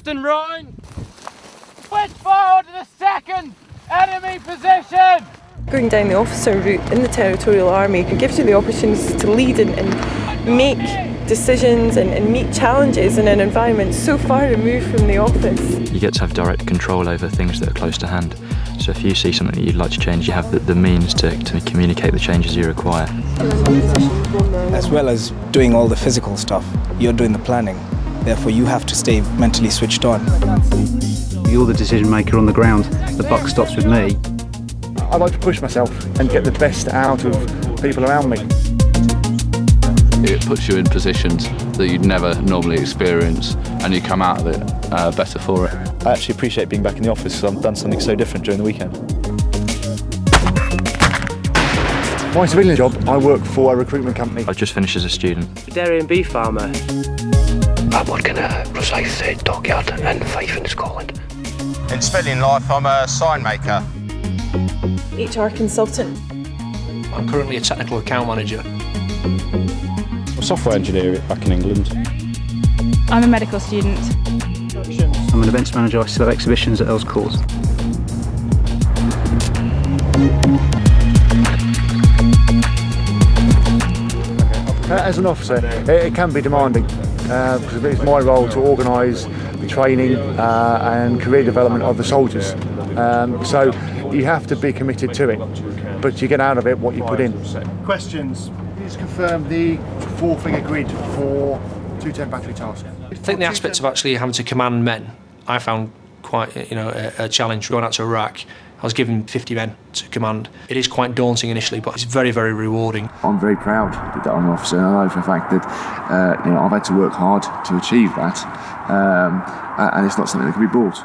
left and right. Switch forward to the second enemy position. Going down the officer route in the Territorial Army gives you the opportunity to lead and make decisions and meet challenges in an environment so far removed from the office. You get to have direct control over things that are close to hand. So if you see something that you'd like to change, you have the means to communicate the changes you require. As well as doing all the physical stuff, you're doing the planning. Therefore, you have to stay mentally switched on. You're the decision maker on the ground. The buck stops with me. I like to push myself and get the best out of people around me. It puts you in positions that you'd never normally experience, and you come out of it better for it. I actually appreciate being back in the office because I've done something so different during the weekend. My civilian job, I work for a recruitment company. I just finished as a student. Dairy and beef farmer. I work in a precise dockyard in Fife in Scotland. In civilian life, I'm a sign maker. HR consultant. I'm currently a technical account manager. I'm a software engineer back in England. I'm a medical student. I'm an events manager. I set up exhibitions at Earls Court. As an officer, it can be demanding because it's my role to organise the training and career development of the soldiers. So you have to be committed to it, but you get out of it what you put in. Questions? Please confirm the 4-figure grid for 210 battery task. I think the aspects of actually having to command men, I found quite a challenge. Going out to Iraq, I was given 50 men to command. It is quite daunting initially, but it's very, very rewarding. I'm very proud that I'm an officer, and I know for a fact that I've had to work hard to achieve that, and it's not something that can be bought.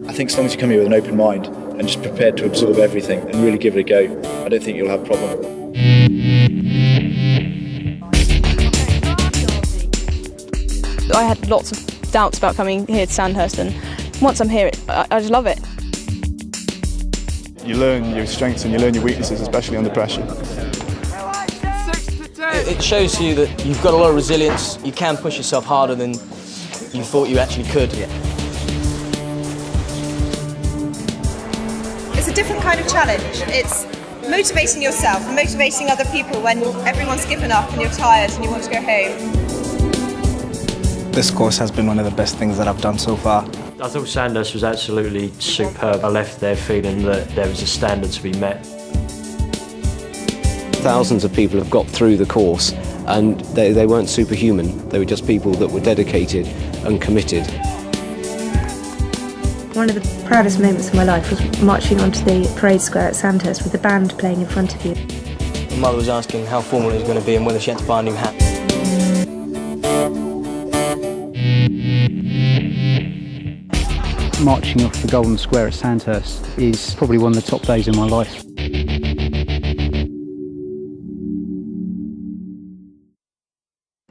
I think as long as you come here with an open mind and just prepared to absorb everything and really give it a go, I don't think you'll have a problem. I had lots of doubts about coming here to Sandhurst, and once I'm here, I just love it. You learn your strengths and you learn your weaknesses, especially under pressure. It shows you that you've got a lot of resilience. You can push yourself harder than you thought you actually could. It's a different kind of challenge. It's motivating yourself and motivating other people when everyone's given up and you're tired and you want to go home. This course has been one of the best things that I've done so far. I thought Sandhurst was absolutely superb. I left there feeling that there was a standard to be met. Thousands of people have got through the course, and they weren't superhuman. They were just people that were dedicated and committed. One of the proudest moments of my life was marching onto the parade square at Sandhurst with the band playing in front of you. My mother was asking how formal it was going to be and whether she had to buy a new hat. Marching off the Golden Square at Sandhurst is probably one of the top days of my life.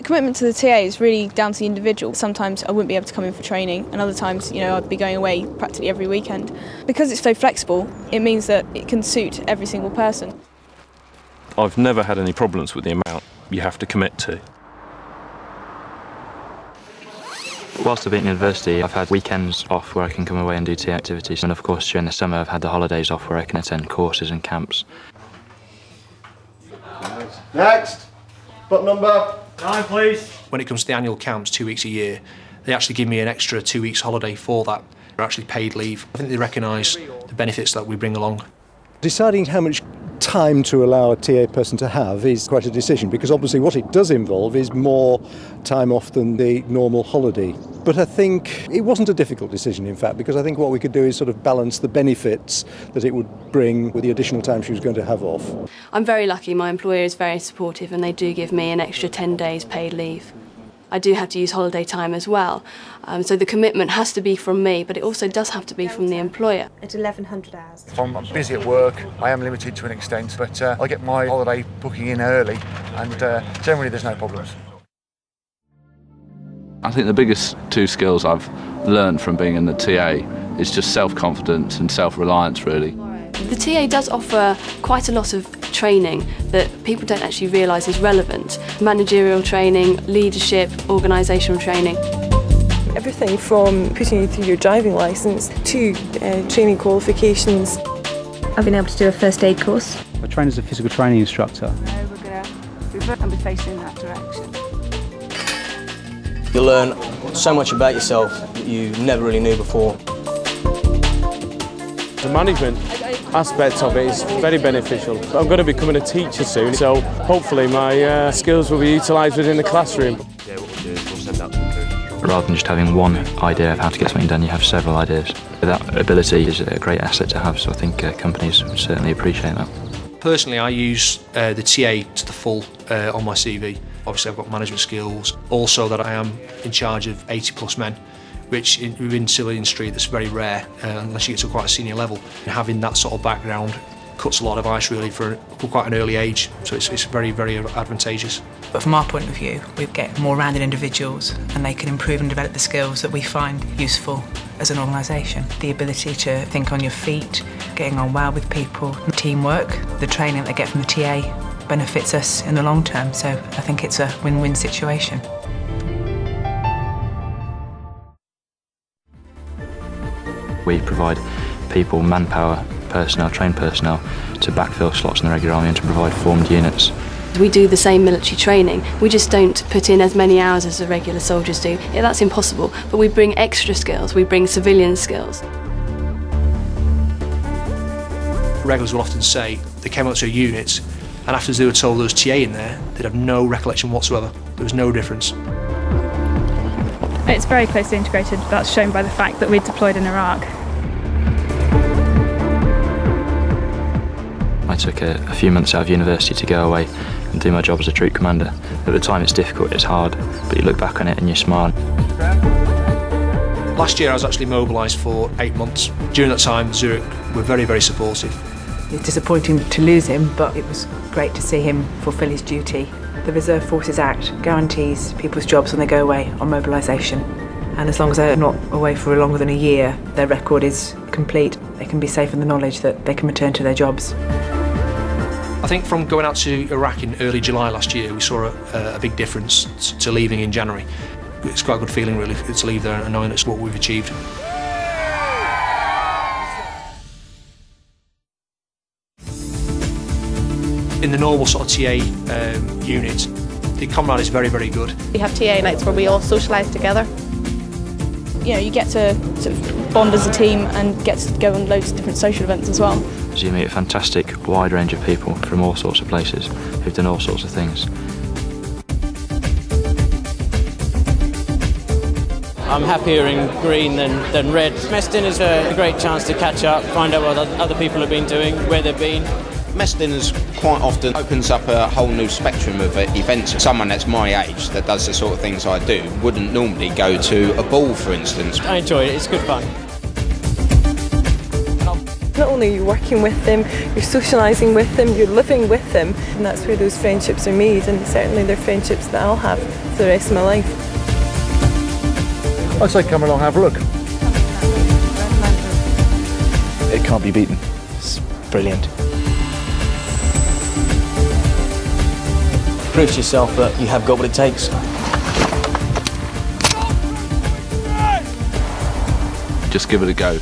Commitment to the TA is really down to the individual. Sometimes I wouldn't be able to come in for training, and other times, I'd be going away practically every weekend. Because it's so flexible, it means that it can suit every single person. I've never had any problems with the amount you have to commit to. Whilst I've been at university, I've had weekends off where I can come away and do TA activities, and of course during the summer I've had the holidays off where I can attend courses and camps. Next! Spot number 9, please. When it comes to the annual camps, 2 weeks a year, they actually give me an extra 2 weeks holiday for that. They're actually paid leave. I think they recognise the benefits that we bring along. Deciding how much time to allow a TA person to have is quite a decision, because obviously what it does involve is more time off than the normal holiday. But I think it wasn't a difficult decision, in fact, because I think what we could do is sort of balance the benefits that it would bring with the additional time she was going to have off. I'm very lucky. My employer is very supportive and they do give me an extra 10 days paid leave. I do have to use holiday time as well, so the commitment has to be from me, but it also does have to be from the employer. At 1100 hours. If I'm busy at work, I am limited to an extent, but I get my holiday booking in early, and generally there's no problems. I think the biggest two skills I've learned from being in the TA is just self-confidence and self-reliance, really. The TA does offer quite a lot of training that people don't actually realise is relevant. Managerial training, leadership, organisational training. everything from putting you through your driving licence to training qualifications. I've been able to do a first aid course. I train as a physical training instructor. Now we're going to revert and be facing in that direction. You learn so much about yourself that you never really knew before. The management aspect of it is very beneficial. I'm going to be becoming a teacher soon, so hopefully my skills will be utilised within the classroom. Rather than just having one idea of how to get something done, you have several ideas. That ability is a great asset to have, so I think companies would certainly appreciate that. Personally, I use the TA to the full on my CV. Obviously, I've got management skills. Also, that I am in charge of 80+ men, which within civilian street that's very rare unless you get to quite a senior level. And having that sort of background cuts a lot of ice really for quite an early age, so it's very, very advantageous. But from our point of view, we get more rounded individuals and they can improve and develop the skills that we find useful as an organisation. The ability to think on your feet, getting on well with people, teamwork, the training they get from the TA benefits us in the long term, so I think it's a win-win situation. We provide people, manpower, personnel, trained personnel to backfill slots in the regular army and to provide formed units. We do the same military training, we just don't put in as many hours as the regular soldiers do. Yeah, that's impossible, but we bring extra skills, we bring civilian skills. Regulars will often say they came out to a unit and after they were told there was TA in there, they'd have no recollection whatsoever. There was no difference. It's very closely integrated, that's shown by the fact that we're deployed in Iraq. I took a few months out of university to go away and do my job as a troop commander. At the time it's difficult, it's hard, but you look back on it and you smile. Last year I was actually mobilised for 8 months. During that time Zurich were very, very supportive. It's disappointing to lose him, but it was great to see him fulfil his duty. The Reserve Forces Act guarantees people's jobs when they go away on mobilisation. And as long as they're not away for longer than a year, their record is complete. They can be safe in the knowledge that they can return to their jobs. I think from going out to Iraq in early July last year, we saw a big difference to leaving in January. It's quite a good feeling really to leave there and knowing it's what we've achieved. In the normal sort of TA unit, the camaraderie is very, very good. We have TA nights where we all socialise together. You know, you get to sort of bond as a team and get to go on loads of different social events as well. So you meet a fantastic wide range of people from all sorts of places who've done all sorts of things. I'm happier in green than red. Mess dinner's a great chance to catch up, find out what other people have been doing, where they've been. Mess dinners quite often opens up a whole new spectrum of events. Someone that's my age that does the sort of things I do wouldn't normally go to a ball, for instance. I enjoy it, it's good fun. Not only are you working with them, you're socialising with them, you're living with them, and that's where those friendships are made, and certainly they're friendships that I'll have for the rest of my life. I'd say come along, have a look. It can't be beaten. It's brilliant. Prove to yourself that you have got what it takes. Just give it a go.